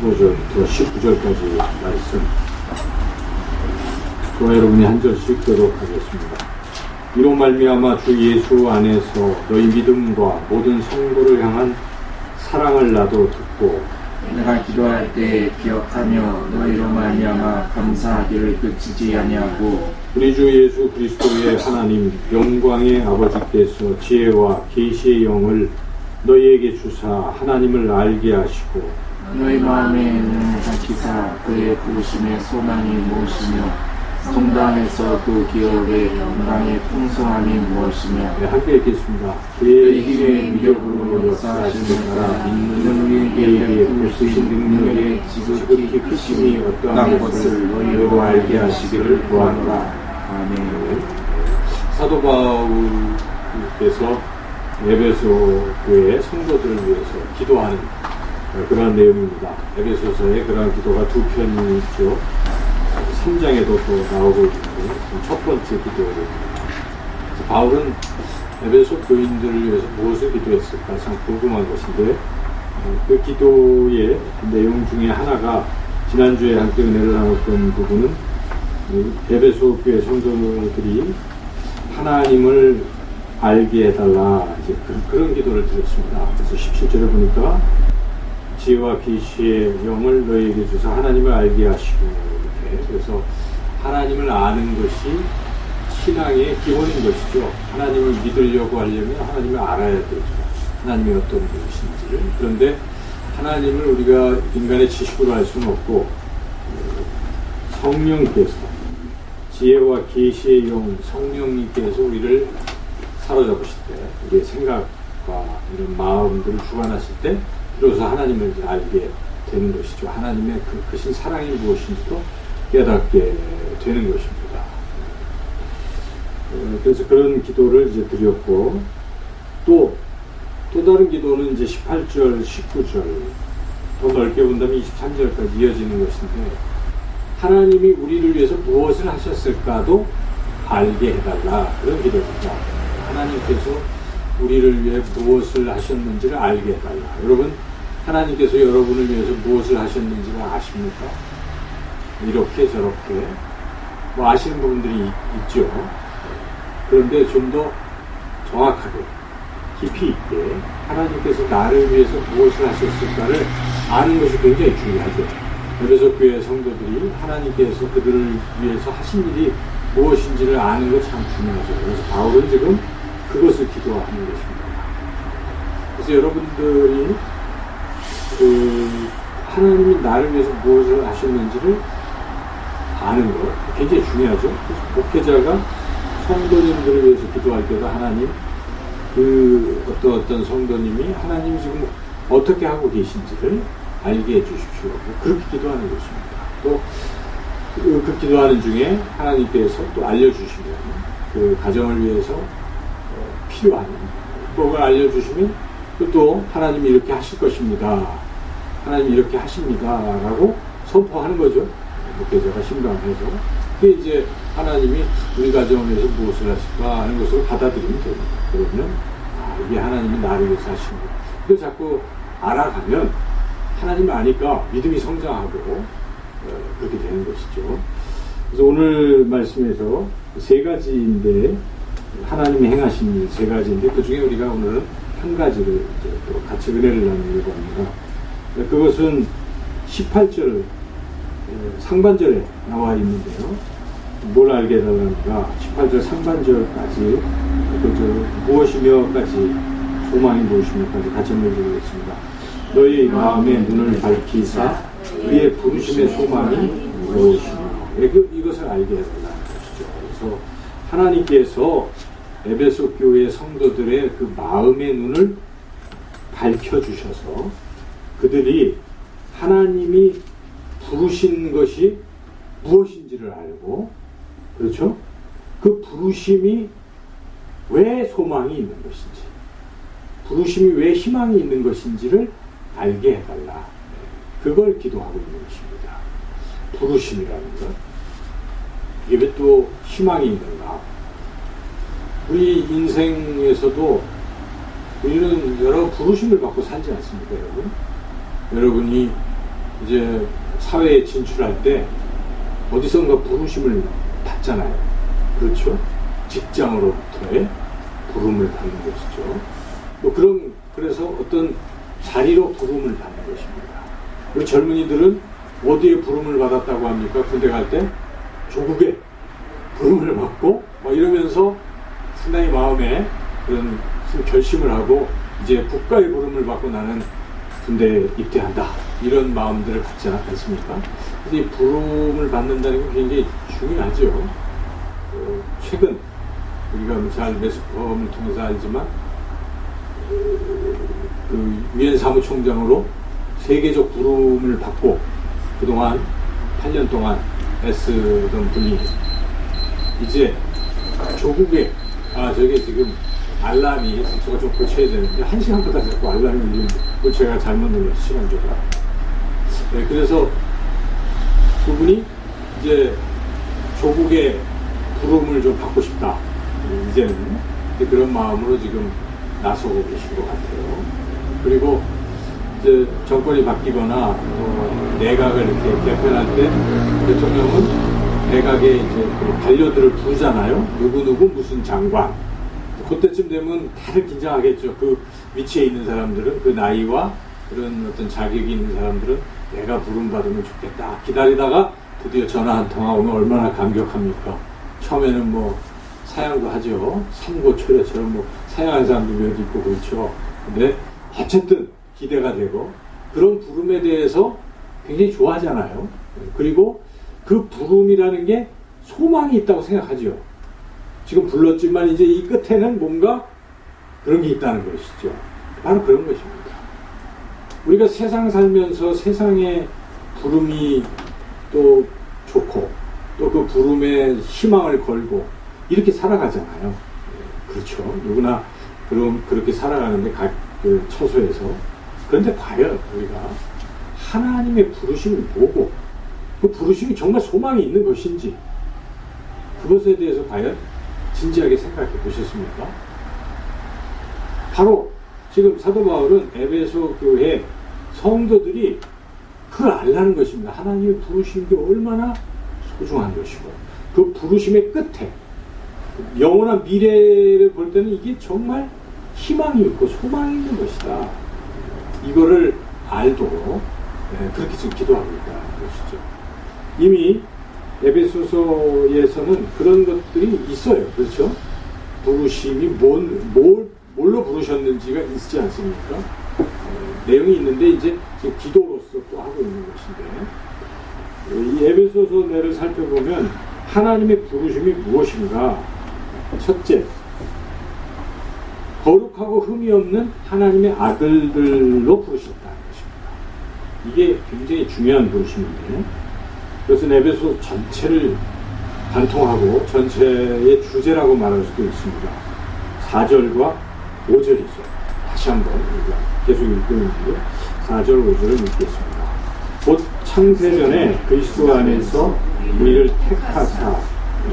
15절부터 19절까지 말씀. 저와 여러분이 한 절씩 듣도록 하겠습니다. 이로 말미암아 주 예수 안에서 너희 믿음과 모든 성도를 향한 사랑을 나도 듣고 내가 기도할 때 기억하며 너희로 말미암아 감사하기를 그치지 아니하고 우리 주 예수 그리스도의 하나님 영광의 아버지께서 지혜와 계시의 영을 너희에게 주사 하나님을 알게 하시고 너희 마음에 눈을 밝히사 그의 부르심의 소망이 무엇이며 성당에서 그 기업의 영광의 풍성함이 무엇이며 네, 함께 읽겠습니다. 그의 힘의 위력으로 역사하시는 나라 믿는 우리에게 베푸신 능력의 지극히 크심이 어떠한 것을 너희로 알게 하시기를 구하노라. 아멘. 사도 바울께서 에베소 교회 성도들을 위해서 기도하는 그러한 내용입니다. 에베소서에 그러한 기도가 두 편이 있죠. 3장에도 또 나오고 있는 첫 번째 기도입니다. 바울은 에베소 교인들을 위해서 무엇을 기도했을까 참 궁금한 것인데 그 기도의 내용 중에 하나가 지난주에 함께 은혜를 나눴던 부분은 에베소 교회 성도들이 하나님을 알게 해달라 이제 그런 기도를 드렸습니다. 그래서 17절에 보니까 지혜와 계시의 영을 너희에게 주사 하나님을 알게 하시고 이렇게 그래서 하나님을 아는 것이 신앙의 기본인 것이죠. 하나님을 믿으려고 하려면 하나님을 알아야 되죠. 하나님이 어떤 분이신지를. 그런데 하나님을 우리가 인간의 지식으로 알 수는 없고 성령께서 지혜와 계시의 영 성령님께서 우리를 사로잡으실 때 우리의 생각과 이런 마음들을 주관하실 때 비로소 하나님을 알게 되는 것이죠. 하나님의 그 크신 사랑이 무엇인지도 깨닫게 되는 것입니다. 그래서 그런 기도를 이제 드렸고 또 다른 기도는 이제 18절, 19절 더 넓게 본다면 23절까지 이어지는 것인데 하나님이 우리를 위해서 무엇을 하셨을까도 알게 해달라 그런 기도입니다. 하나님께서 우리를 위해 무엇을 하셨는지를 알게 해달라. 여러분 하나님께서 여러분을 위해서 무엇을 하셨는지를 아십니까? 이렇게 저렇게 뭐 아시는 부분들이 있죠. 그런데 좀 더 정확하게 깊이 있게 하나님께서 나를 위해서 무엇을 하셨을까를 아는 것이 굉장히 중요하죠. 에베소 교회 성도들이 하나님께서 그들을 위해서 하신 일이 무엇인지를 아는 것 참 중요하죠. 그래서 바울은 지금 그것을 기도하는 것입니다. 그래서 여러분들이 하나님이 나를 위해서 무엇을 하셨는지를 아는 것 굉장히 중요하죠. 그래서 목회자가 성도님들을 위해서 기도할 때도 하나님 어떤 성도님이 하나님이 지금 어떻게 하고 계신지를 알게 해주십시오. 그렇게 기도하는 것입니다. 또 그 기도하는 중에 하나님께서 또 알려주시면 그 가정을 위해서 필요한 그걸 알려주시면 또 하나님이 이렇게 하실 것입니다. 하나님이 이렇게 하십니다. 라고 선포하는 거죠. 목회자가 신방해서. 그게 이제 하나님이 우리 가정을 위해서 무엇을 하실까 하는 것으로 받아들이면 됩니다. 그러면 이게 하나님이 나를 위해서 하신 거. 근데 자꾸 알아가면 하나님을 아니까 믿음이 성장하고 그렇게 되는 것이죠. 그래서 오늘 말씀에서 세 가지인데 하나님이 행하신 일 세 가지인데 그 중에 우리가 오늘은 한 가지를 이제 또 같이 은혜를 나누려고 합니다. 그것은 18절 상반절에 나와 있는데요. 뭘 알게 해달라는가 18절 상반절까지 무엇이며까지 소망이 무엇이며까지 같이 한번 읽어보겠습니다. 너희 마음의 눈을 밝히사 그의 부르심의 소망이 무엇이며 이것을 알게 해달라는 것이죠. 그래서 하나님께서 에베소 교회 성도들의 그 마음의 눈을 밝혀주셔서 그들이 하나님이 부르신 것이 무엇인지를 알고 그렇죠? 그 부르심이 왜 소망이 있는 것인지 부르심이 왜 희망이 있는 것인지를 알게 해달라. 그걸 기도하고 있는 것입니다. 부르심이라는 것. 이게 왜 또 희망이 있는가? 우리 인생에서도 우리는 여러 부르심을 받고 살지 않습니까, 여러분? 여러분이 이제 사회에 진출할 때 어디선가 부르심을 받잖아요. 그렇죠? 직장으로부터의 부름을 받는 것이죠. 뭐 그래서 어떤 자리로 부름을 받는 것입니다. 우리 젊은이들은 어디에 부름을 받았다고 합니까? 군대 갈 때 조국에 부름을 받고 이러면서 상당히 마음에 그런 결심을 하고 이제 국가의 부름을 받고 나는 군대에 입대한다 이런 마음들을 갖지 않습니까? 그래서 이 부름을 받는다는 게 굉장히 중요하죠. 최근 우리가 잘 매스컴을 통해서 알지만 그 유엔 사무총장으로 세계적 부름을 받고 그동안 8년 동안 애쓰던 분이 이제 조국에 저게 지금 알람이 저거 좀 고쳐야 되는데 1시간보다 자꾸 알람이 울리는데 그걸 제가 잘못 눌렀어 시간적으로. 네, 그래서 그분이 이제 조국의 부름을 좀 받고 싶다 이제는 그런 마음으로 지금 나서고 계신 것 같아요. 그리고 이제 정권이 바뀌거나 내각을 이렇게 개편할 때 대통령은 내각에 이제 그 관료들을 부르잖아요. 누구누구 무슨 장관. 그때쯤 되면 다들 긴장하겠죠. 그 위치에 있는 사람들은 그 나이와 그런 어떤 자격이 있는 사람들은 내가 부름받으면 좋겠다. 기다리다가 드디어 전화 한 통화 오면 얼마나 감격합니까? 처음에는 뭐 사양도 하죠. 삼고초려처럼 뭐 사양한 사람도 몇 있고 그렇죠. 근데 어쨌든 기대가 되고 그런 부름에 대해서 굉장히 좋아하잖아요. 그리고 그 부름이라는 게 소망이 있다고 생각하죠. 지금 불렀지만 이제 이 끝에는 뭔가 그런 게 있다는 것이죠. 바로 그런 것입니다. 우리가 세상 살면서 세상의 부름이 또 좋고 또 그 부름에 희망을 걸고 이렇게 살아가잖아요. 그렇죠. 누구나 그렇게 살아가는데 그 처소에서. 그런데 과연 우리가 하나님의 부르심이 뭐고 그 부르심이 정말 소망이 있는 것인지 그것에 대해서 과연 진지하게 생각해 보셨습니까? 바로 지금 사도 바울은 에베소 교회 성도들이 그걸 알라는 것입니다. 하나님의 부르심이 얼마나 소중한 것이고 그 부르심의 끝에 영원한 미래를 볼 때는 이게 정말 희망이 있고 소망이 있는 것이다. 이거를 알도록 그렇게 지금 기도하고 있다는 것이죠. 이미 에베소서에서는 그런 것들이 있어요. 그렇죠? 부르심이 뭘로 부르셨는지가 있지 않습니까? 내용이 있는데 이제 지금 기도로서 또 하고 있는 것인데 이 에베소서를 살펴보면 하나님의 부르심이 무엇인가? 첫째, 거룩하고 흠이 없는 하나님의 아들들로 부르셨다는 것입니다. 이게 굉장히 중요한 부르심인데 그래서 에베소 전체를 관통하고 전체의 주제라고 말할 수도 있습니다. 4절과 5절이죠. 다시 한번 우리가 계속 읽고 있는데 4절, 5절을 읽겠습니다. 곧 창세전에 그리스도 안에서 우리를 택하사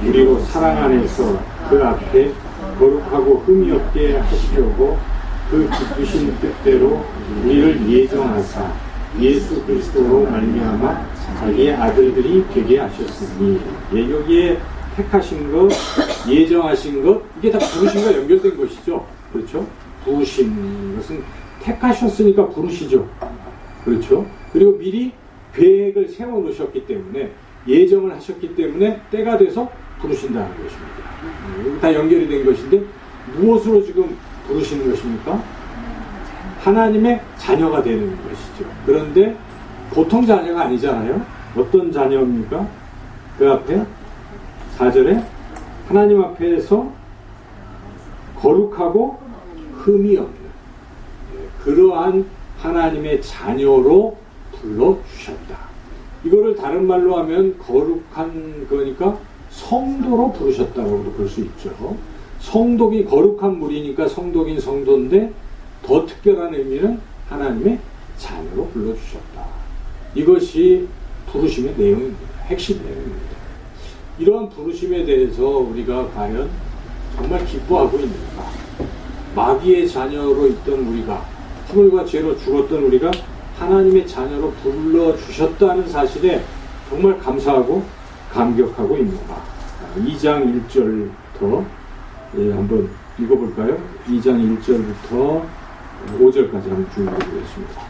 그리고 사랑 안에서 그 앞에 거룩하고 흠이 없게 하시려고 그 기쁘신 뜻대로 우리를 예정하사 예수 그리스도로 말미암아 자기의 아들들이 되게 하셨으니 여기에 택하신 것, 예정하신 것 이게 다 부르심과 연결된 것이죠. 그렇죠? 부르신 것은 택하셨으니까 부르시죠. 그렇죠? 그리고 미리 계획을 세워놓으셨기 때문에 예정을 하셨기 때문에 때가 돼서 부르신다는 것입니다. 다 연결이 된 것인데 무엇으로 지금 부르시는 것입니까? 하나님의 자녀가 되는 것이죠. 그런데 보통 자녀가 아니잖아요. 어떤 자녀입니까? 그 앞에 4절에 하나님 앞에서 거룩하고 흠이 없는 그러한 하나님의 자녀로 불러주셨다. 이거를 다른 말로 하면 거룩한 거니까 성도로 부르셨다고도 볼 수 있죠. 성독이 거룩한 무리니까 성독인 성도인데 더 특별한 의미는 하나님의 자녀로 불러주셨다. 이것이 부르심의 내용입니다. 핵심 내용입니다. 이러한 부르심에 대해서 우리가 과연 정말 기뻐하고 있는가? 마귀의 자녀로 있던 우리가, 허물과 죄로 죽었던 우리가 하나님의 자녀로 불러주셨다는 사실에 정말 감사하고 감격하고 있노라. 2장 1절부터 한번 읽어볼까요? 2장 1절부터 5절까지 한번 쭉 읽어보겠습니다.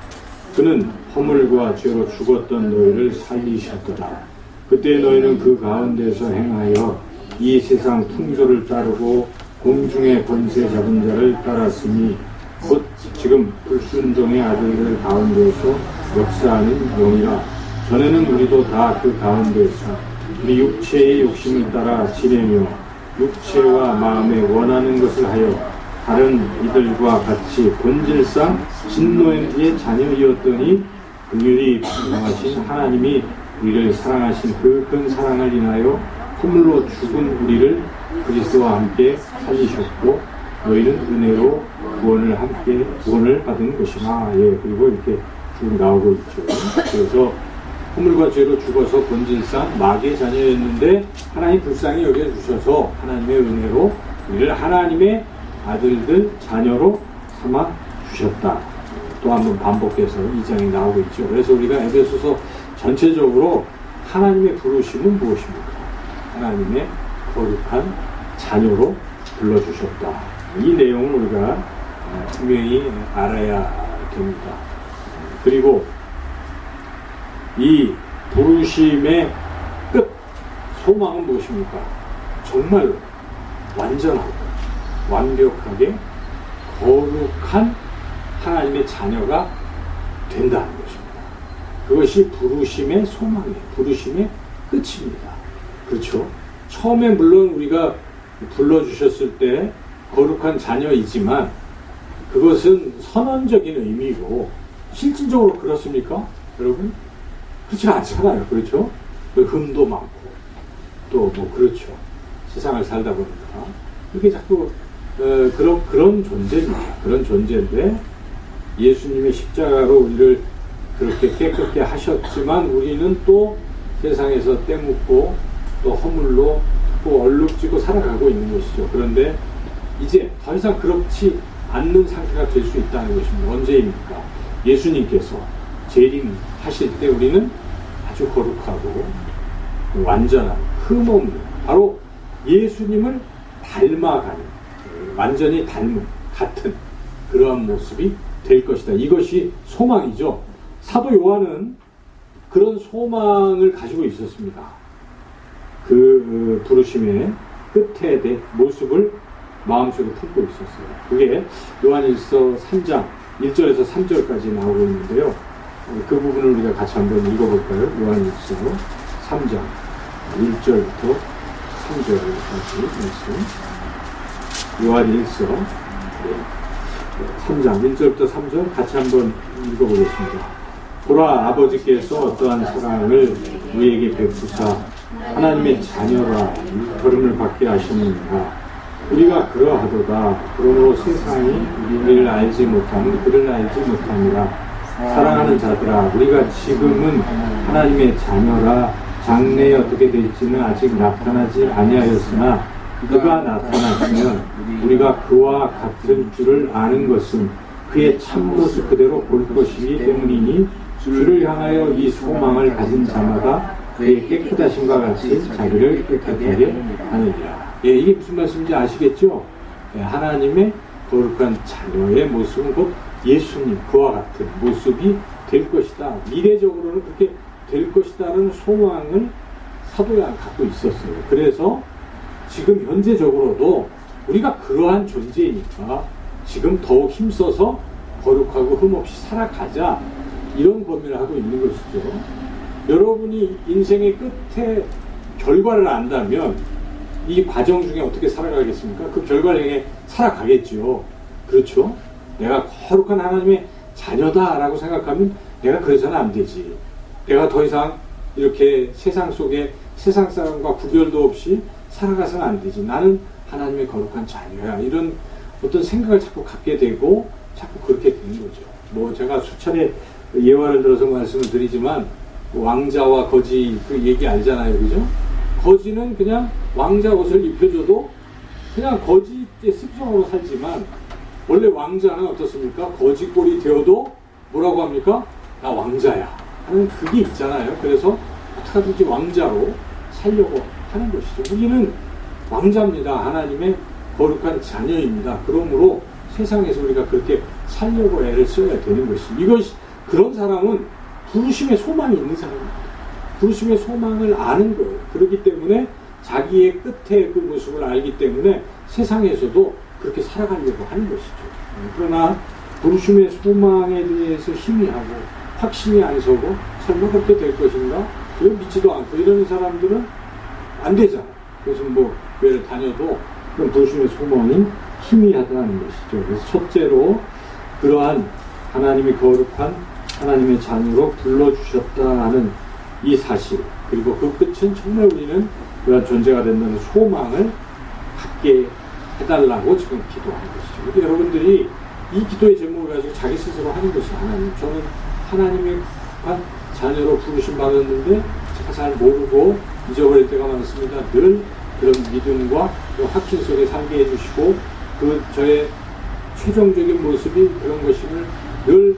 그는 허물과 죄로 죽었던 너희를 살리셨더라. 그때 너희는 그 가운데서 행하여 이 세상 풍조를 따르고 공중의 권세 잡은 자를 따랐으니 곧 지금 불순종의 아들들 가운데서 역사하는 영이라. 전에는 우리도 다 그 가운데서 우리 육체의 욕심을 따라 지내며 육체와 마음에 원하는 것을 하여 다른 이들과 같이 본질상 진노의 자녀이었더니 긍휼히 풍성하신 하나님이 우리를 사랑하신 그 큰 사랑을 인하여 허물로 죽은 우리를 그리스도와 함께 살리셨고 너희는 은혜로 구원을 받은 것이나. 예, 그리고 이렇게 쭉 나오고 있죠. 그래서 허물과 죄로 죽어서 본질상 마귀의 자녀였는데 하나님 불쌍히 여겨주셔서 하나님의 은혜로 우리를 하나님의 아들들 자녀로 삼아 주셨다. 또 한번 반복해서 이 장이 나오고 있죠. 그래서 우리가 에베소서 전체적으로 하나님의 부르심은 무엇입니까? 하나님의 거룩한 자녀로 불러주셨다. 이 내용을 우리가 분명히 알아야 됩니다. 그리고 이 부르심의 끝, 소망은 무엇입니까? 정말로 완전하고 완벽하게 거룩한 하나님의 자녀가 된다는 것입니다. 그것이 부르심의 소망이에요. 부르심의 끝입니다. 그렇죠? 처음에 물론 우리가 불러주셨을 때 거룩한 자녀이지만 그것은 선언적인 의미고 실질적으로 그렇습니까? 여러분? 그렇지 않잖아요. 그렇죠? 흠도 많고 또 뭐 그렇죠. 세상을 살다 보니까 이렇게 자꾸 그런 존재입니다. 그런 존재인데 예수님의 십자가로 우리를 그렇게 깨끗게 하셨지만 우리는 또 세상에서 때묻고 또 허물로 또 얼룩지고 살아가고 있는 것이죠. 그런데 이제 더 이상 그렇지 않는 상태가 될 수 있다는 것입니다. 언제입니까? 예수님께서 재림하실 때 우리는 아주 거룩하고 완전한 흠없는 바로 예수님을 닮아가는 완전히 닮은 같은 그러한 모습이 될 것이다. 이것이 소망이죠. 사도 요한은 그런 소망을 가지고 있었습니다. 그 부르심의 끝에 대한 모습을 마음속에 품고 있었어요. 그게 요한일서 3장 1절에서 3절까지 나오고 있는데요. 그 부분을 우리가 같이 한번 읽어볼까요? 요한일서 3장 1절부터 3절까지 말씀. 요한일서 3장 1절부터 3절 같이 한번 읽어보겠습니다. 보라, 아버지께서 어떠한 사랑을 우리에게 베푸사 하나님의 자녀라 일컬음을 받게 하셨는가. 우리가 그러하도다. 그러므로 세상이 우리를 알지 못하는 그를 알지 못함이라. 사랑하는 자들아, 우리가 지금은 하나님의 자녀라. 장래에 어떻게 될지는 아직 나타나지 아니하였으나 그가 나타나시면 우리가 그와 같은 줄을 아는 것은 그의 참모습 그대로 볼 것이기 때문이니 주를 향하여 이 소망을 가진 자마다 그의 깨끗하심과 같이 자기를 깨끗하게 하느니라. 예, 이게 무슨 말씀인지 아시겠죠? 예, 하나님의 거룩한 자녀의 모습은 곧 예수님 그와 같은 모습이 될 것이다. 미래적으로는 그렇게 될 것이다라는 소망을 사도 요한이 갖고 있었어요. 그래서 지금 현재적으로도 우리가 그러한 존재이니까 지금 더욱 힘써서 거룩하고 흠없이 살아가자 이런 고민을 하고 있는 것이죠. 여러분이 인생의 끝에 결과를 안다면 이 과정 중에 어떻게 살아가겠습니까? 그 결과를 향해 살아가겠죠. 그렇죠? 내가 거룩한 하나님의 자녀다라고 생각하면 내가 그래서는 안 되지. 내가 더 이상 이렇게 세상 속에 세상 사람과 구별도 없이 살아가서는 안 되지. 나는 하나님의 거룩한 자녀야. 이런 어떤 생각을 자꾸 갖게 되고 자꾸 그렇게 되는 거죠. 뭐 제가 수차례 예화를 들어서 말씀을 드리지만 왕자와 거지 그 얘기 알잖아요. 그죠? 거지는 그냥 왕자 옷을 입혀줘도 그냥 거지의 습성으로 살지만 원래 왕자는 어떻습니까? 거지 꼴이 되어도 뭐라고 합니까? 나 왕자야 하는 그게 있잖아요. 그래서 어떻게든지 왕자로 살려고 하는 것이죠. 우리는 왕자입니다. 하나님의 거룩한 자녀입니다. 그러므로 세상에서 우리가 그렇게 살려고 애를 써야 되는 것입니다. 이것이 그런 사람은 부르심의 소망이 있는 사람입니다. 부르심의 소망을 아는 거예요. 그렇기 때문에 자기의 끝의 그 모습을 알기 때문에 세상에서도 그렇게 살아가려고 하는 것이죠. 그러나 부르심의 소망에 대해서 희미하고 확신이 안 서고 설마 그렇게 될 것인가? 그걸 믿지도 않고 이러는 사람들은 안 되잖아요. 그래서 뭐 교회를 다녀도 그런 부르심의 소망이 희미하다는 것이죠. 그래서 첫째로 그러한 하나님이 거룩한 하나님의 자녀로 불러주셨다 하는 이 사실, 그리고 그 끝은 정말 우리는 그런 존재가 된다는 소망을 갖게 해달라고 지금 기도하는 것이죠. 근데 여러분들이 이 기도의 제목을 가지고 자기 스스로 하는 것이 하나님, 저는 하나님의 거룩한 자녀로 부르심 받았는데 제가 잘 모르고 잊어버릴 때가 많습니다. 늘 그런 믿음과 확신 속에 살게 해주시고 그 저의 최종적인 모습이 그런 것임을 늘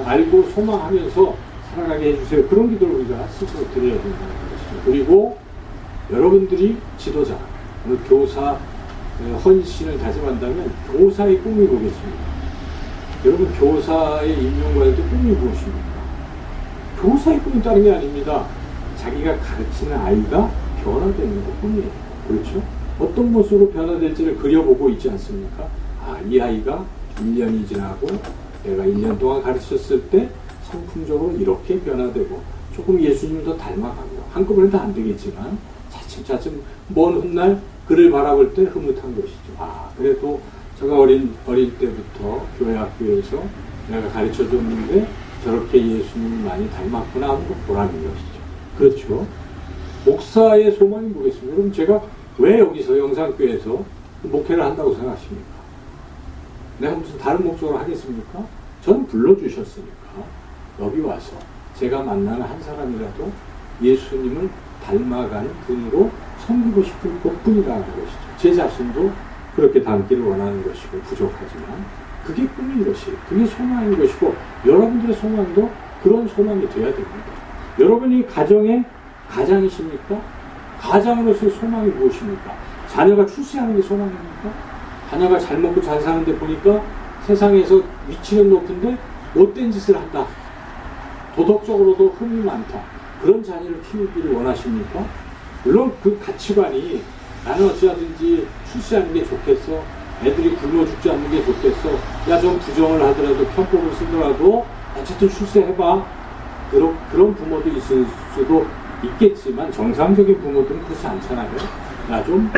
알고 소망하면서 살아가게 해주세요. 그런 기도를 우리가 스스로 드려야 된다는 것이죠. 그리고 여러분들이 지도자, 교사 헌신을 다짐한다면 교사의 꿈이 뭐겠습니까? 여러분 교사의 임용과의 꿈이 무엇입니까? 교사의 꿈이 다른 게 아닙니다. 자기가 가르치는 아이가 변화되는 것 뿐이에요. 그렇죠? 어떤 모습으로 변화될지를 그려보고 있지 않습니까? 아, 이 아이가 1년이 지나고 내가 1년 동안 가르쳤을 때 성품적으로 이렇게 변화되고 조금 예수님을 더 닮아가고 한꺼번에 다 안 되겠지만 차츰차츰 먼 훗날 그를 바라볼 때 흐뭇한 것이죠. 아, 그래도 제가 어릴 때부터 교회 학교에서 내가 가르쳐줬는데 저렇게 예수님을 많이 닮았구나 하는 거 보라는 것이죠. 그렇죠? 목사의 소망이 뭐겠습니까? 그럼 제가 왜 여기서 영산교회에서 목회를 한다고 생각하십니까? 내가 무슨 다른 목적으로 하겠습니까? 전 불러주셨으니까 여기 와서 제가 만나는 한 사람이라도 예수님을 닮아가는 분으로 섬기고 싶은 것뿐이라는 것이죠. 제 자신도 그렇게 닮기를 원하는 것이고 부족하지만 그게 꿈인 것이에요. 그게 소망인 것이고 여러분들의 소망도 그런 소망이 돼야 됩니다. 여러분이 가정의 가장이십니까? 가장으로서의 소망이 무엇입니까? 자녀가 출세하는 게 소망입니까? 자녀가 잘 먹고 잘 사는데 보니까 세상에서 위치는 높은데 못된 짓을 한다. 도덕적으로도 흠이 많다. 그런 자녀를 키우기를 원하십니까? 물론 그 가치관이 나는 어찌하든지 출세하는 게 좋겠어. 애들이 굶어 죽지 않는 게 좋겠어. 야, 좀 부정을 하더라도 편법을 쓰더라도 어쨌든 출세해봐. 그런 부모도 있을 수도 있겠지만 정상적인 부모들은 그렇지 않잖아요. 나 좀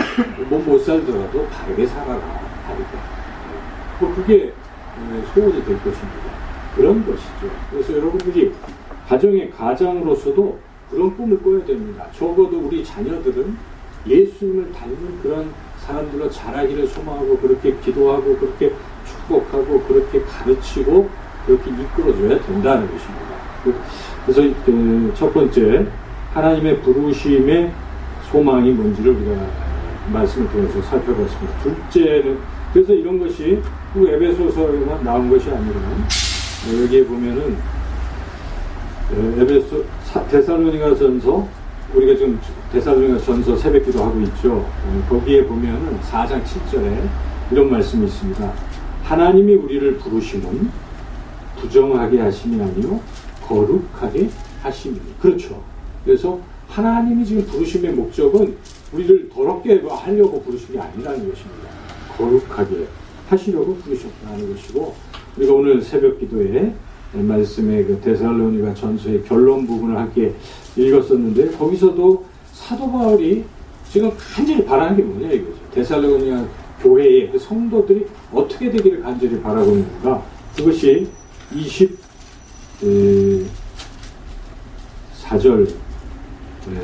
뭐 못 살더라도 바르게 살아라. 바르게. 그게 소원이 될 것입니다. 그런 것이죠. 그래서 여러분들이 가정의 가장으로서도 그런 꿈을 꿔야 됩니다. 적어도 우리 자녀들은 예수님을 닮은 그런 사람들로 자라기를 소망하고 그렇게 기도하고 그렇게 축복하고 그렇게 가르치고 그렇게 이끌어줘야 된다는 것입니다. 그래서 첫 번째 하나님의 부르심의 소망이 뭔지를 우리가 말씀을 통해서 살펴봤습니다. 둘째는 그래서 이런 것이 에베소서에만 나온 것이 아니라 여기에 보면은 데살로니가전서 우리가 지금 데살로니가전서 새벽기도 하고 있죠. 거기에 보면은 4장 7절에 이런 말씀이 있습니다. 하나님이 우리를 부르심은 부정하게 하심이 아니요 거룩하게 하심이니. 그렇죠. 그래서 하나님이 지금 부르심의 목적은 우리를 더럽게 하려고 부르신 게 아니라는 것입니다. 거룩하게 하시려고 부르셨다는 것이고, 우리가 오늘 새벽 기도에 말씀의 그 데살로니가 전서의 결론 부분을 함께 읽었었는데, 거기서도 사도 바울이 지금 간절히 바라는 게 뭐냐 이거죠. 데살로니가 교회의 그 성도들이 어떻게 되기를 간절히 바라고 있는가. 그것이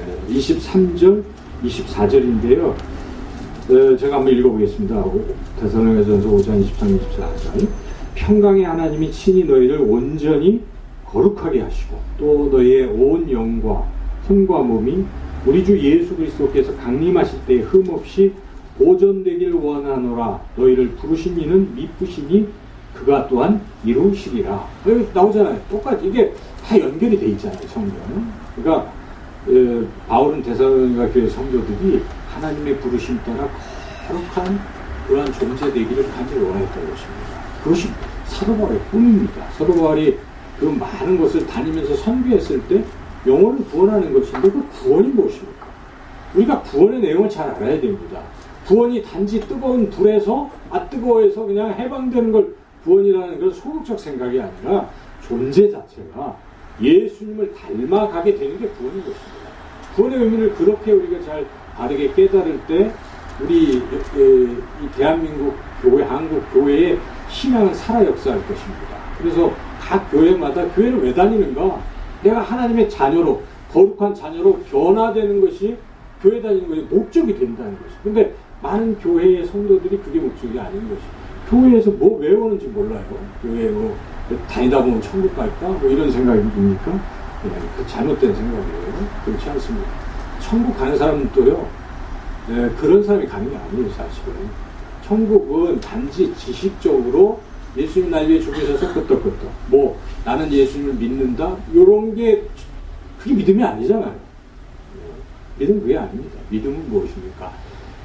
23절, 24절인데요. 제가 한번 읽어보겠습니다. 데살로니가전서 5장 23, 24절. 평강의 하나님이 친히 너희를 온전히 거룩하게 하시고 또 너희의 온 영과 혼과 몸이 우리 주 예수 그리스도께서 강림하실 때에 흠없이 보존되길 원하노라. 너희를 부르신 이는 미쁘시니 그가 또한 이루시리라. 여기 나오잖아요. 똑같이 이게 다 연결이 돼 있잖아요. 성경은. 그러니까 바울은 데살로니가 교회 성도들이 하나님의 부르심 따라 거룩한 그러한 존재 되기를 간절히 원했던 것입니다. 그것이 사도 바울의 꿈입니다. 사도 바울이 그 많은 것을 다니면서 선교했을 때 영혼을 구원하는 것인데 그 구원이 무엇입니까? 우리가 구원의 내용을 잘 알아야 됩니다. 구원이 단지 뜨거운 불에서 뜨거워해서 그냥 해방되는 걸 구원이라는 그런 소극적 생각이 아니라 존재 자체가 예수님을 닮아가게 되는 게 구원인 것입니다. 구원의 의미를 그렇게 우리가 잘 바르게 깨달을 때 우리 이 대한민국 교회, 한국 교회의 신앙은 살아 역사할 것입니다. 그래서 각 교회마다 교회를 왜 다니는가? 내가 하나님의 자녀로, 거룩한 자녀로 변화되는 것이 교회 다니는 것이 목적이 된다는 것이죠. 근데 많은 교회의 성도들이 그게 목적이 아닌 것이죠. 교회에서 뭐 외우는지 몰라요. 교회 뭐 다니다 보면 천국 갈까? 뭐 이런 생각입니까? 네, 그 잘못된 생각이에요. 그렇지 않습니다. 천국 가는 사람도요, 네, 그런 사람이 가는 게 아니에요, 사실은. 천국은 단지 지식적으로 예수님 날 위해 죽으셔서 끄떡끄떡. 뭐, 나는 예수님을 믿는다? 요런 게, 그게 믿음이 아니잖아요. 네, 믿음은 그게 아닙니다. 믿음은 무엇입니까?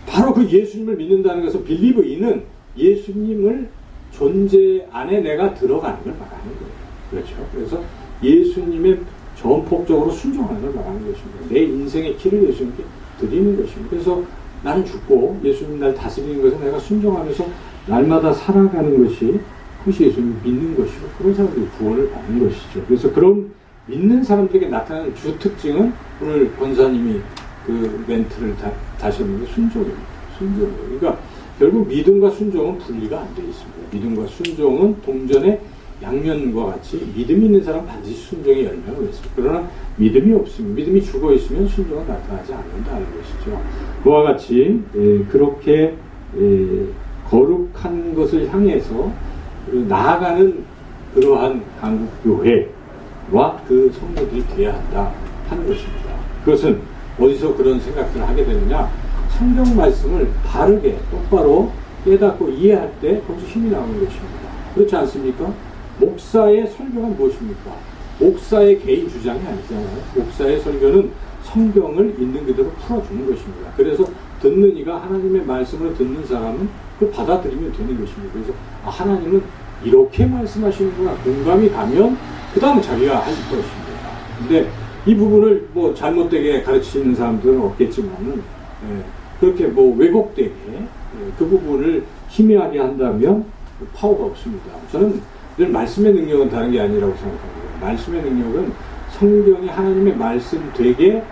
바로 그 예수님을 믿는다는 것은 believe in은 예수님을 존재 안에 내가 들어가는 걸 말하는 거예요. 그렇죠. 그래서 예수님의 전폭적으로 순종하는 걸 말하는 것입니다. 내 인생의 길을 예수님께 드리는 것입니다. 그래서 나는 죽고 예수님 날 다스리는 것을 내가 순종하면서 날마다 살아가는 것이 그것이 예수님을 믿는 것이고 그런 사람들이 구원을 받는 것이죠. 그래서 그런 믿는 사람들에게 나타나는 주 특징은 오늘 권사님이 그 멘트를 다시 했는데 순종입니다. 순종이에요. 그러니까 결국 믿음과 순종은 분리가 안 되어 있습니다. 믿음과 순종은 동전의 양면과 같이 믿음이 있는 사람은 반드시 순종의 열매가 있습니다. 그러나 믿음이 없으면, 믿음이 죽어 있으면 순종은 나타나지 않는다는 것이죠. 그와 같이 그렇게 거룩한 것을 향해서 나아가는 그러한 한국교회와 그 성도들이 되어야 한다 하는 것입니다. 그것은 어디서 그런 생각들을 하게 되느냐? 성경 말씀을 바르게 똑바로 깨닫고 이해할 때 거기서 힘이 나오는 것입니다. 그렇지 않습니까? 목사의 설교가 무엇입니까? 목사의 개인 주장이 아니잖아요. 목사의 설교는 성경을 있는 그대로 풀어주는 것입니다. 그래서 듣는 이가 하나님의 말씀을 듣는 사람은 그걸 받아들이면 되는 것입니다. 그래서 하나님은 이렇게 말씀하시는구나 공감이 가면 그 다음에 자기가 할 것입니다. 근데 이 부분을 뭐 잘못되게 가르치는 사람들은 없겠지만은 그렇게 뭐 왜곡되게 그 부분을 희미하게 한다면 파워가 없습니다. 저는 늘 말씀의 능력은 다른 게 아니라고 생각합니다. 말씀의 능력은 성경이 하나님의 말씀 되게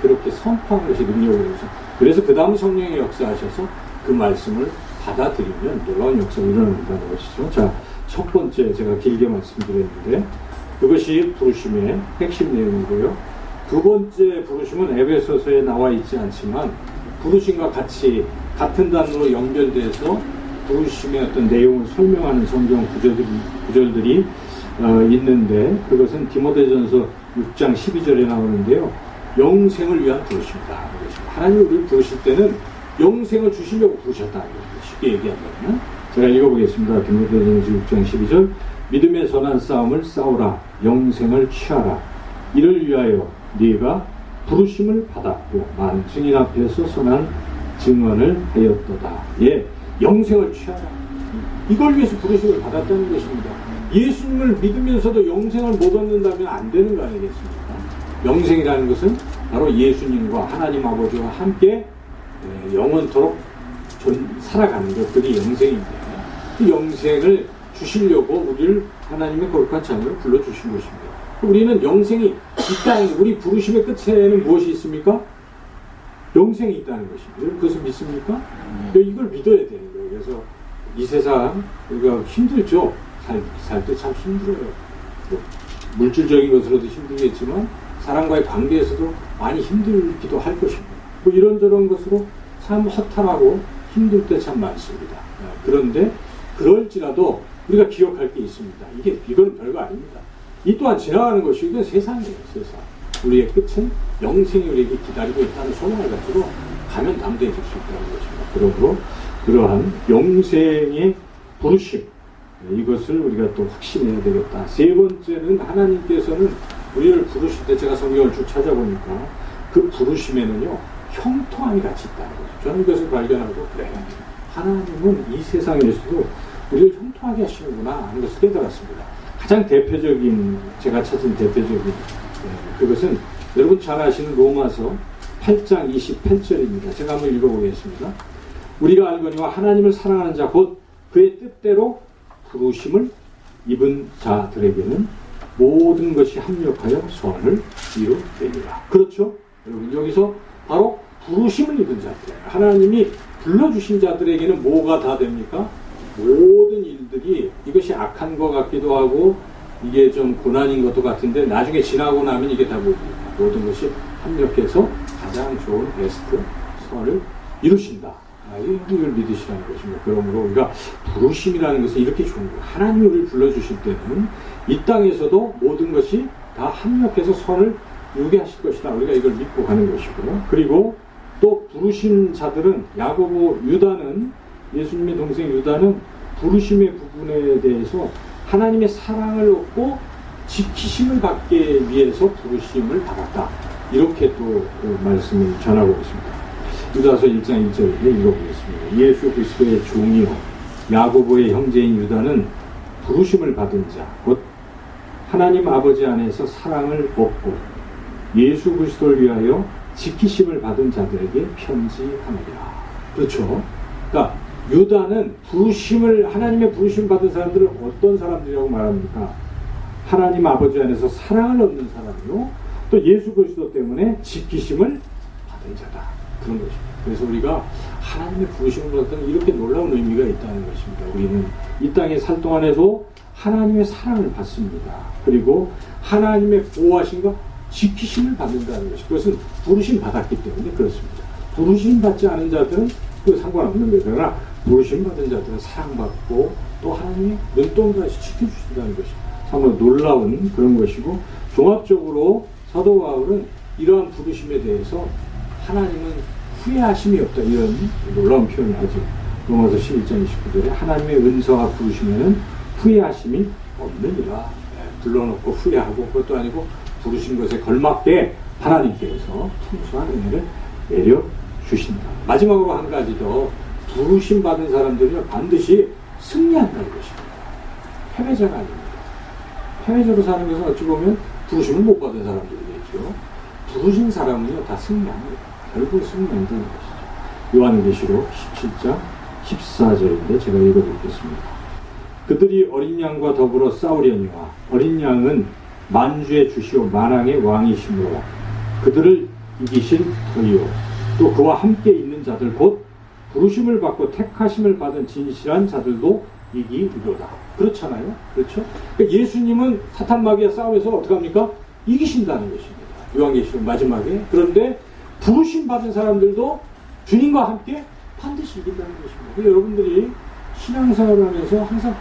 그렇게 선포하는 것이 능력이라서 그래서 그 다음 성령이 역사하셔서 그 말씀을 받아들이면 놀라운 역사가 일어난다는 것이죠. 자, 첫 번째 제가 길게 말씀드렸는데 그것이 부르심의 핵심 내용이고요. 두 번째 부르심은 에베소서에 나와 있지 않지만 부르심과 같은 단어로 연결돼서 부르심의 어떤 내용을 설명하는 성경 구절들이 있는데 그것은 디모데전서 6장 12절에 나오는데요. 영생을 위한 부르심이다. 하나님이 우리를 부르실 때는 영생을 주시려고 부르셨다는 거예요. 쉽게 얘기하면 제가 읽어보겠습니다. 디모데전서 6장 12절 믿음의 선한 싸움을 싸우라. 영생을 취하라. 이를 위하여 네가 부르심을 받았고 많은 증인 앞에서 선한 증언을 하였도다. 예, 영생을 취하라. 이걸 위해서 부르심을 받았다는 것입니다. 예수님을 믿으면서도 영생을 못 얻는다면 안 되는 거 아니겠습니까? 영생이라는 것은 바로 예수님과 하나님 아버지와 함께 영원토록 살아가는 것, 그게 영생입니다. 그 영생을 주시려고 우리를 하나님의 거룩한 자녀로 불러주신 것입니다. 우리는 영생이 있다는, 우리 부르심의 끝에는 무엇이 있습니까? 영생이 있다는 것입니다. 그것을 믿습니까? 이걸 믿어야 되는 거예요. 그래서 이 세상 우리가 힘들죠. 살 때 참 힘들어요. 뭐 물질적인 것으로도 힘들겠지만 사람과의 관계에서도 많이 힘들기도 할 것입니다. 뭐 이런저런 것으로 참 허탈하고 힘들 때 참 많습니다. 그런데 그럴지라도 우리가 기억할 게 있습니다. 이건 별거 아닙니다. 이 또한 지나가는 것이 이건 세상이에요. 세상. 우리의 끝은 영생이 우리에게 기다리고 있다는 소망을 가지고 가면 담대해질 수 있다는 것입니다. 그러므로 그러한 영생의 부르심, 이것을 우리가 또 확신해야 되겠다. 세 번째는 하나님께서는 우리를 부르실 때 제가 성경을 쭉 찾아보니까 그 부르심에는요 형통함이 같이 있다는 거죠. 저는 이것을 발견하고 그래 하나님은 이 세상에서도 우리를 형통하게 하시는구나 하는 것을 깨달았습니다. 가장 대표적인 제가 찾은 대표적인 그것은 여러분 잘 아시는 로마서 8장 28절입니다. 제가 한번 읽어보겠습니다. 우리가 알거니와 하나님을 사랑하는 자 곧 그의 뜻대로 부르심을 입은 자들에게는 모든 것이 합력하여 선을 이루되리라. 그렇죠? 여러분 여기서 바로 부르심을 입은 자들, 하나님이 불러주신 자들에게는 뭐가 다 됩니까? 모든 일들이 이것이 악한 것 같기도 하고 이게 좀 고난인 것도 같은데 나중에 지나고 나면 이게 다 모든 것이 합력해서 가장 좋은 베스트 선을 이루신다. 이걸 믿으시라는 것입니다. 그러므로 우리가 부르심이라는 것은 이렇게 좋은 거예요. 하나님이 우리를 불러주실 때는 이 땅에서도 모든 것이 다 합력해서 선을 이루게 하실 것이다. 우리가 이걸 믿고 가는 것이고요. 그리고 또 부르신 자들은 야고보 유다는 예수님의 동생 유다는 부르심의 부분에 대해서 하나님의 사랑을 얻고 지키심을 받기 위해서 부르심을 받았다. 이렇게 또 그 말씀을 전하고 있습니다. 유다서 1장 1절에 읽어보겠습니다. 예수 그리스도의 종이요 야고보의 형제인 유다는 부르심을 받은 자, 곧 하나님 아버지 안에서 사랑을 얻고 예수 그리스도를 위하여 지키심을 받은 자들에게 편지하느니라. 그렇죠? 그러니까 유다는 하나님의 부르심 받은 사람들은 어떤 사람들이라고 말합니까? 하나님 아버지 안에서 사랑을 얻는 사람이요 또 예수 그리스도 때문에 지키심을 받은 자다. 그런 것입니다. 그래서 우리가 하나님의 부르심을 받았다는 이렇게 놀라운 의미가 있다는 것입니다. 우리는 이 땅에 살 동안에도 하나님의 사랑을 받습니다. 그리고 하나님의 보호하심과 지키심을 받는다는 것이 그것은 부르심 받았기 때문에 그렇습니다. 부르심 받지 않은 자들은 그 상관없는 거예요. 그러나 부르심 받은 자들은 사랑받고 또 하나님이 눈동자같이 지켜주신다는 것이 정말 놀라운 그런 것이고 종합적으로 사도 바울은 이러한 부르심에 대해서 하나님은 후회하심이 없다 이런 놀라운 표현을 하죠. 로마서 11장 29절에 하나님의 은사와 부르심에는 후회하심이 없느니라. 불러놓고 후회하고 그것도 아니고 부르신 것에 걸맞게 하나님께서 풍성한 은혜를 내려주신다. 마지막으로 한 가지 더 부르심 받은 사람들은 반드시 승리한다는 것입니다. 패배자가 아닙니다. 패배자로 사는 것은 어찌 보면 부르심을 못 받은 사람들이겠죠. 부르신 사람은요 다 승리합니다. 결국 승리한다는 것이죠. 요한계시록 17장 14절인데 제가 읽어드리겠습니다. 그들이 어린 양과 더불어 싸우려니와 어린 양은 만주의 주시오 만왕의 왕이시므로 그들을 이기실 터이요 또 그와 함께 있는 자들 곧 부르심을 받고 택하심을 받은 진실한 자들도 이기리로다. 그렇잖아요. 그렇죠? 그러니까 예수님은 사탄 마귀와 싸움에서 어떻게 합니까? 이기신다는 것입니다. 요한계시록 마지막에. 그런데 부르심 받은 사람들도 주님과 함께 반드시 이긴다는 것입니다. 여러분들이 신앙생활을 하면서 항상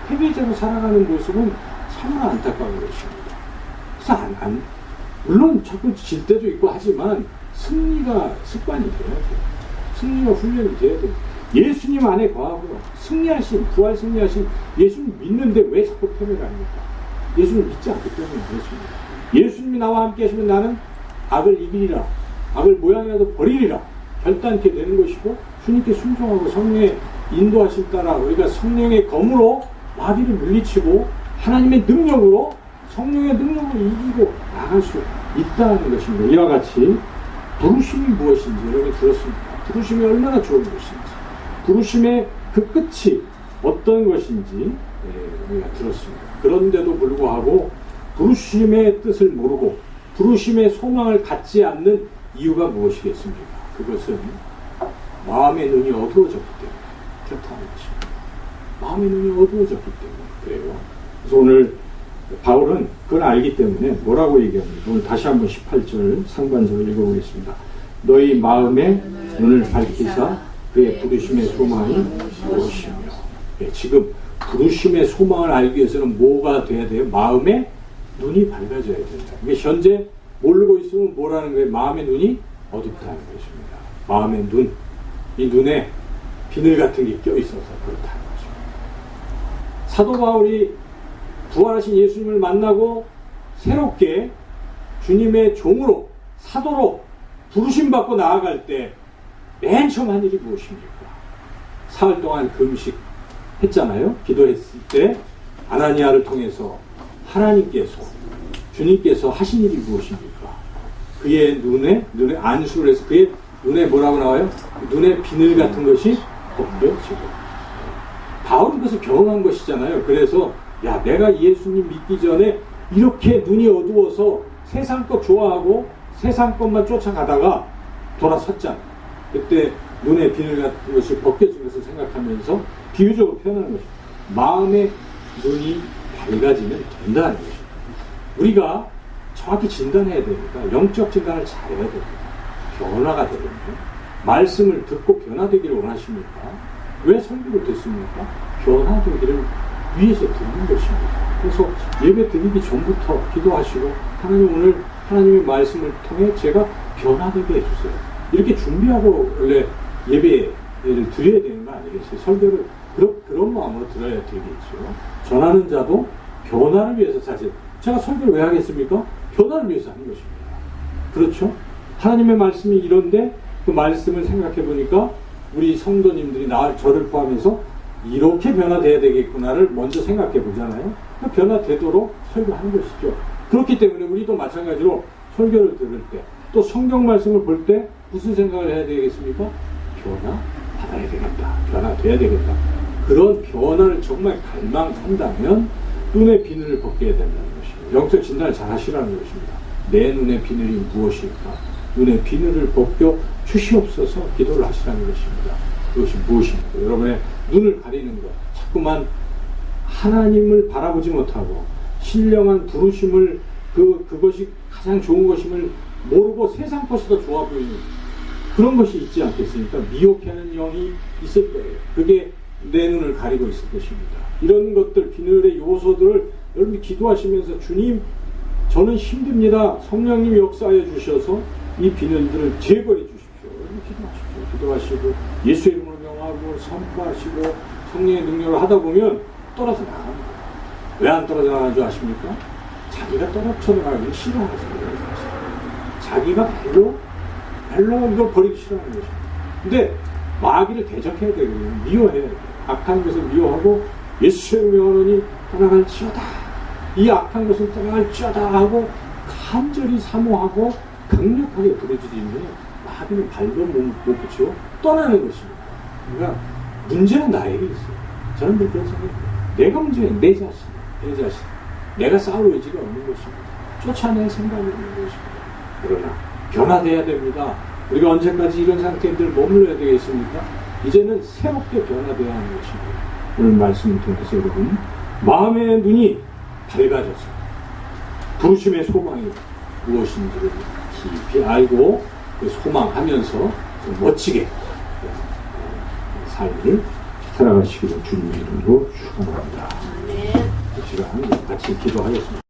패배자로 살아가는 모습은 참으로 안타까운 것입니다. 그래서 물론 자꾸 질 때도 있고 하지만 승리가 습관이 돼야 돼요. 승리가 훈련이 돼야 돼요. 예수님 안에 거하고 승리하신, 부활 승리하신 예수님 믿는데 왜 자꾸 패배가 아닙니까? 예수님 믿지 않기 때문에 그렇습니다. 예수님이 나와 함께 하시면 나는 악을 이기리라. 악을 모양이라도 버리리라. 결단케 되는 것이고 주님께 순종하고 성령의 인도하심 따라 우리가 성령의 검으로 마귀를 물리치고 하나님의 능력으로 성령의 능력으로 이기고 나갈 수 있다는 것입니다. 이와 같이 부르심이 무엇인지 여러분이 들었습니까? 부르심이 얼마나 좋은 것인지 부르심의 그 끝이 어떤 것인지 우리가 들었습니다. 그런데도 불구하고 부르심의 뜻을 모르고 부르심의 소망을 갖지 않는 이유가 무엇이겠습니까? 그것은 마음의 눈이 어두워졌기 때문에 그렇다는 것입니다. 마음의 눈이 어두워졌기 때문에 그래요. 그래서 오늘 바울은 그걸 알기 때문에 뭐라고 얘기합니까? 오늘 다시 한번 18절 상반절을 읽어보겠습니다. 너희 마음의 눈을 밝히사 그의 부르심의 소망이 무엇이며. 지금 부르심의 소망을 알기 위해서는 뭐가 돼야 돼요? 마음의 눈이 밝아져야 된다. 이게 현재 모르고 있으면 뭐라는 거예요? 마음의 눈이 어둡다는 것입니다. 마음의 눈, 이 눈에 비늘 같은 게 껴있어서 그렇다는 것입니다. 사도 바울이 부활하신 예수님을 만나고 새롭게 주님의 종으로 사도로 부르심 받고 나아갈 때 맨 처음 한 일이 무엇입니까? 사흘 동안 금식했잖아요. 기도했을 때 아나니아를 통해서 하나님께서 주님께서 하신 일이 무엇입니까? 그의 눈에 안수를 해서 그의 눈에 뭐라고 나와요? 눈에 비늘 같은 것이 벗겨지고. 바울은 그것을 경험한 것이잖아요. 그래서 야, 내가 예수님 믿기 전에 이렇게 눈이 어두워서 세상 것 좋아하고 세상 것만 쫓아가다가 돌아섰잖아. 그때 눈에 비늘 같은 것이 벗겨진 것을 생각하면서 비유적으로 표현하는 것입니다. 마음의 눈이 밝아지면 된다는 것입니다. 우리가 정확히 진단해야 됩니다. 영적 진단을 잘해야 됩니다. 변화가 되려면 말씀을 듣고 변화되기를 원하십니까? 왜 설교를 듣습니까? 변화되기를 위해서 듣는 것입니다. 그래서 예배 드리기 전부터 기도하시고 하나님 오늘 하나님의 말씀을 통해 제가 변화되게 해주세요. 이렇게 준비하고 원래 예배를 드려야 되는 거 아니겠어요? 설교를 그런 마음으로 들어야 되겠죠. 전하는 자도 변화를 위해서 사실 제가 설교를 왜 하겠습니까? 변화를 위해서 하는 것입니다. 그렇죠? 하나님의 말씀이 이런데 그 말씀을 생각해 보니까 우리 성도님들이 저를 포함해서 이렇게 변화돼야 되겠구나를 먼저 생각해 보잖아요. 변화되도록 설교하는 것이죠. 그렇기 때문에 우리도 마찬가지로 설교를 들을 때 또 성경 말씀을 볼 때 무슨 생각을 해야 되겠습니까? 변화받아야 되겠다. 변화돼야 되겠다. 그런 변화를 정말 갈망한다면 눈의 비늘을 벗겨야 된다는 것입니다. 영적 진단을 잘 하시라는 것입니다. 내 눈의 비늘이 무엇일까? 눈의 비늘을 벗겨 주시옵소서 기도를 하시라는 것입니다. 그것이 무엇입니까? 여러분의 눈을 가리는 것, 자꾸만 하나님을 바라보지 못하고 신령한 부르심을 그것이 가장 좋은 것임을 모르고 세상 것이 더 좋아 보이는 그런 것이 있지 않겠습니까? 미혹하는 영이 있을 거예요. 그게 내 눈을 가리고 있을 것입니다. 이런 것들, 비늘의 요소들을 여러분이 기도하시면서 주님, 저는 힘듭니다. 성령님이 역사하여 주셔서 이 비늘들을 제거해 주십시오. 여러분 기도하십시오. 기도하시고 예수의 이름으로 명하고 선포하시고 성령의 능력을 하다 보면 떨어져 나갑니다. 왜 안 떨어져 나가는 줄 아십니까? 자기가 떨어져 나가기를 싫어하는 거예요. 자기가 별로 이걸 버리기 싫어하는 것입니다. 근데 마귀를 대적해야 되거든요. 미워해야 돼요. 악한 것을 미워하고 예수의 명하노니 떠나갈지어다. 이 악한 것을 떠나갈지어다 하고 간절히 사모하고 강력하게 부르짖으면 마귀는 발도 못 붙이고 떠나는 것입니다. 그러니까 문제는 나에게 있어요. 저는 그런 생각이에요. 내가 문제예요. 내 자신. 내가 싸울 의지가 없는 것입니다. 쫓아낼 생각이 없는 것입니다. 그러나 변화돼야 됩니다. 우리가 언제까지 이런 상태들 머물러야 되겠습니까? 이제는 새롭게 변화돼야 하는 것입니다. 오늘 말씀을 통해서 여러분 마음의 눈이 밝아져서 부르심의 소망이 무엇인지를 깊이 알고 그 소망하면서 좀 멋지게 삶을 살아가시기를 주님의 이름으로 축원합니다. 이 시간 같이 기도하겠습니다.